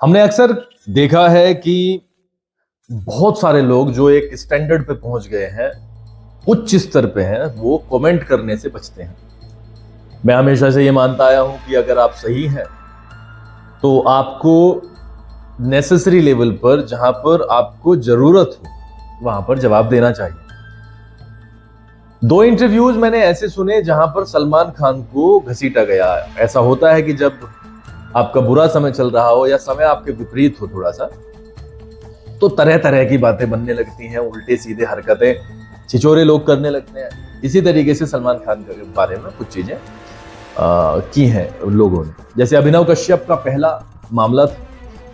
हमने अक्सर देखा है कि बहुत सारे लोग जो एक स्टैंडर्ड पे पहुंच गए हैं, उच्च स्तर पे हैं, वो कमेंट करने से बचते हैं। मैं हमेशा से ये मानता आया हूं कि अगर आप सही हैं तो आपको नेसेसरी लेवल पर, जहां पर आपको जरूरत हो, वहां पर जवाब देना चाहिए। दो इंटरव्यूज मैंने ऐसे सुने जहां पर सलमान खान को घसीटा गया। ऐसा होता है कि जब आपका बुरा समय चल रहा हो या समय आपके विपरीत हो थोड़ा सा, तो तरह तरह की बातें बनने लगती हैं, उल्टे सीधे हरकतें छिछोरे लोग करने लगते हैं। इसी तरीके से सलमान खान के बारे में कुछ चीजें की हैं लोगों ने। जैसे अभिनव कश्यप का पहला मामला था।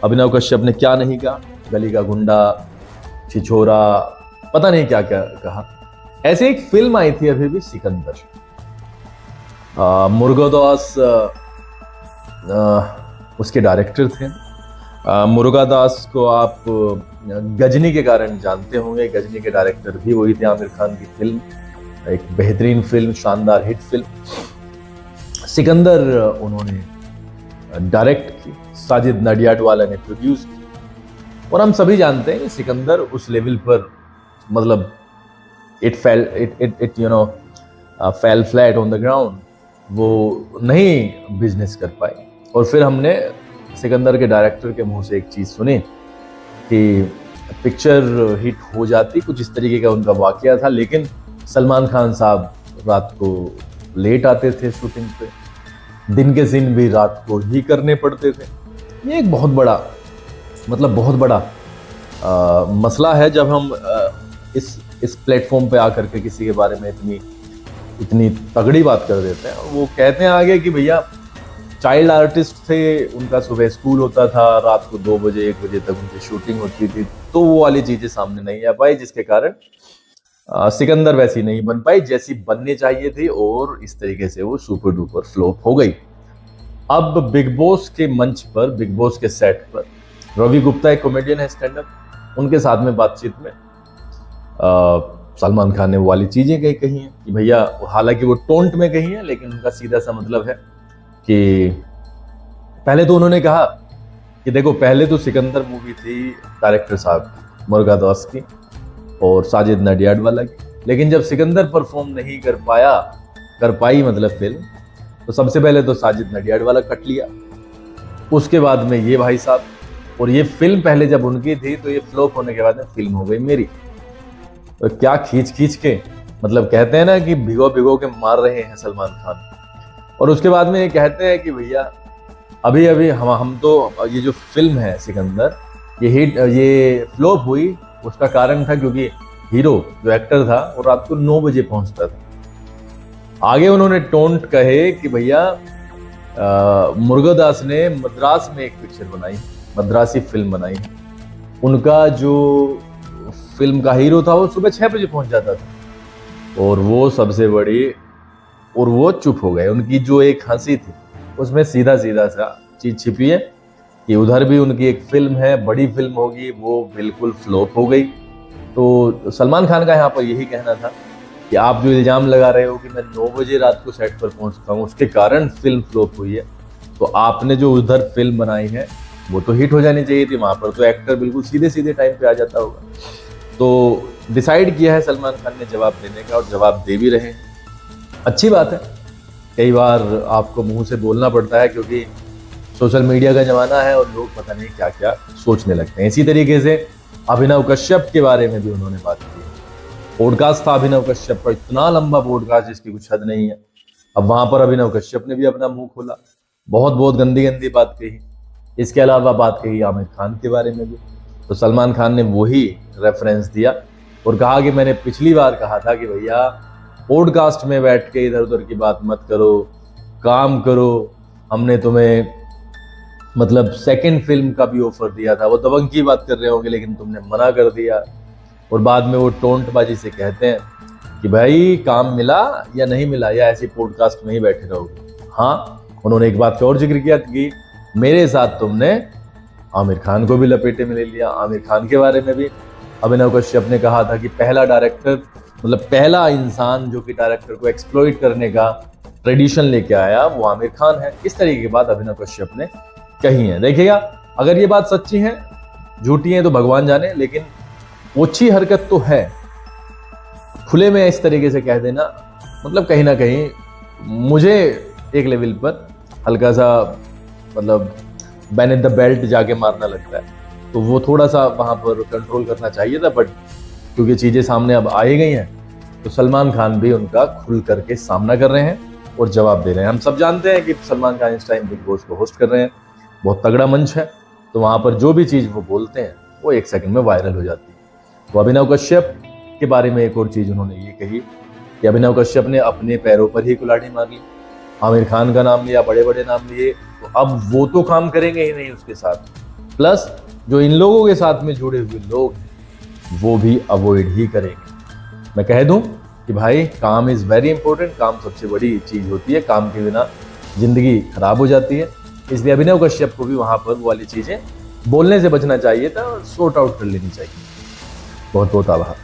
अभिनव कश्यप ने क्या नहीं कहा, गली का गुंडा, छिछोरा, पता नहीं क्या क्या कहा। ऐसे एक फिल्म आई थी अभी भी, सिकंदर। मुरुगदास उसके डायरेक्टर थे। मुरुगदास को आप गजनी के कारण जानते होंगे। गजनी के डायरेक्टर भी वही थे। आमिर खान की फिल्म, एक बेहतरीन फिल्म, शानदार हिट फिल्म सिकंदर उन्होंने डायरेक्ट की, साजिद नडियाडवाला ने प्रोड्यूस की। और हम सभी जानते हैं कि सिकंदर उस लेवल पर, मतलब it fail flat on the ground, वो नहीं बिजनेस कर पाई। और फिर हमने सिकंदर के डायरेक्टर के मुंह से एक चीज सुनी कि पिक्चर हिट हो जाती, कुछ इस तरीके का उनका वाकया था। लेकिन सलमान खान साहब रात को लेट आते थे शूटिंग पे, दिन के सीन भी रात को ही करने पड़ते थे। ये एक बहुत बड़ा, मतलब बहुत बड़ा मसला है जब हम इस प्लेटफॉर्म पे आकर के किसी के बारे में इतनी तगड़ी बात कर देते हैं। वो कहते हैं आगे कि भैया चाइल्ड आर्टिस्ट थे, उनका सुबह स्कूल होता था, रात को 2 बजे 1 बजे तक उनकी शूटिंग होती थी, तो वो वाली चीजें सामने नहीं आ पाई, जिसके कारण सिकंदर वैसी नहीं बन पाई जैसी बननी चाहिए थी। और इस तरीके से वो सुपर डुपर फ्लॉप हो गई। अब बिग बॉस के मंच पर, बिग बॉस के सेट पर, रवि गुप्ता एक कॉमेडियन है, स्टैंड अप, उनके साथ में बातचीत में सलमान खान ने वो वाली चीजें कही हैं कि भैया, हालांकि वो टोंट में कही है, लेकिन उनका सीधा सा मतलब है कि पहले तो उन्होंने कहा कि देखो, पहले तो सिकंदर मूवी थी डायरेक्टर साहब मुरुगदास की और साजिद नडियाडवाला की, लेकिन जब सिकंदर परफॉर्म नहीं कर पाई मतलब फिल्म, तो सबसे पहले तो साजिद नडियाडवाला कट लिया, उसके बाद में ये भाई साहब, और ये फिल्म पहले जब उनकी थी तो ये फ्लॉप होने के बाद में फिल्म हो गई मेरी। तो क्या खींच के, मतलब कहते हैं ना कि भिगो भिगो के मार रहे हैं सलमान खान। और उसके बाद में ये कहते हैं कि भैया अभी अभी हम तो, ये जो फिल्म है सिकंदर, ये फ्लॉप हुई, उसका कारण था क्योंकि हीरो जो एक्टर था वो रात को 9 बजे पहुंचता था। आगे उन्होंने टोंट कहे कि भैया मुरुगदास ने मद्रास में एक पिक्चर बनाई, मद्रासी फिल्म बनाई, उनका जो फिल्म का हीरो था वो सुबह 6 बजे पहुंच जाता था। और वो सबसे बड़ी, और वो चुप हो गए। उनकी जो एक हंसी थी उसमें सीधा सा चीज छिपी है कि उधर भी उनकी एक फिल्म है, बड़ी फिल्म होगी, वो बिल्कुल फ्लॉप हो गई। तो सलमान खान का यहाँ पर यही कहना था कि आप जो इल्जाम लगा रहे हो कि मैं 9 बजे रात को सेट पर पहुंचता हूँ, उसके कारण फिल्म फ्लॉप हुई है, तो आपने जो उधर फिल्म बनाई है वो तो हिट हो जानी चाहिए थी, वहां पर तो एक्टर बिल्कुल सीधे टाइम पे आ जाता होगा। तो डिसाइड किया है सलमान खान ने जवाब देने का, और जवाब दे भी रहे हैं। अच्छी बात है। कई बार आपको मुंह से बोलना पड़ता है क्योंकि सोशल मीडिया का जमाना है और लोग पता नहीं क्या क्या सोचने लगते हैं। इसी तरीके से अभिनव कश्यप के बारे में भी उन्होंने बात की। पॉडकास्ट था अभिनव कश्यप का, इतना लंबा पॉडकास्ट जिसकी कुछ हद नहीं है। अब वहां पर अभिनव कश्यप ने भी अपना मुंह खोला, बहुत गंदी बात कही। इसके अलावा बात कही आमिर खान के बारे में भी। तो सलमान खान ने वही रेफरेंस दिया और कहा कि मैंने पिछली बार कहा था कि भैया पॉडकास्ट में बैठ के इधर उधर की बात मत करो, काम करो। हमने तुम्हें मतलब सेकंड फिल्म का भी ऑफर दिया था, वो दबंग की बात कर रहे होंगे, लेकिन तुमने मना कर दिया। और बाद में वो टोंटबाजी से कहते हैं कि भाई काम मिला या नहीं मिला, या ऐसे पॉडकास्ट में ही बैठे रहोगे। हाँ, उन्होंने एक बात का और जिक्र किया कि मेरे साथ तुमने आमिर खान को भी लपेटे में ले लिया। आमिर खान के बारे में भी अभिनव कश्यप ने कहा था कि पहला डायरेक्टर, मतलब पहला इंसान जो कि डायरेक्टर को एक्सप्लॉइट करने का ट्रेडिशन लेके आया वो आमिर खान है। इस तरीके की बात अभिनव कश्यप ने कही है। देखिएगा अगर ये बात सच्ची है, झूठी है तो भगवान जाने, लेकिन ओछी हरकत तो है। खुले में इस तरीके से कह देना मतलब कहीं ना कहीं मुझे एक लेवल पर हल्का सा मतलब बैन द बेल्ट जाके मारना लगता है। तो वो थोड़ा सा वहां पर कंट्रोल करना चाहिए था, बट क्योंकि चीजें सामने अब आ ही गई हैं तो सलमान खान भी उनका खुल करके सामना कर रहे हैं और जवाब दे रहे हैं। हम सब जानते हैं कि सलमान खान इस टाइम बिग बॉस को होस्ट कर रहे हैं, बहुत तगड़ा मंच है, तो वहां पर जो भी चीज वो बोलते हैं वो 1 सेकंड में वायरल हो जाती है। तो अभिनव कश्यप के बारे में एक और चीज उन्होंने ये कही कि अभिनव कश्यप ने अपने पैरों पर ही कुल्हाड़ी मार ली, आमिर खान का नाम लिया, बड़े बड़े नाम लिए, तो अब वो तो काम करेंगे ही नहीं उसके साथ, प्लस जो इन लोगों के साथ में जुड़े हुए लोग हैं वो भी अवॉइड ही करेंगे। मैं कह दूं कि भाई काम इज वेरी इंपॉर्टेंट, काम सबसे बड़ी चीज होती है, काम के बिना जिंदगी खराब हो जाती है। इसलिए अभिनव कश्यप को भी वहां पर वो वाली चीजें बोलने से बचना चाहिए था और सॉर्ट आउट कर लेनी चाहिए। बहुत बहुत आभार।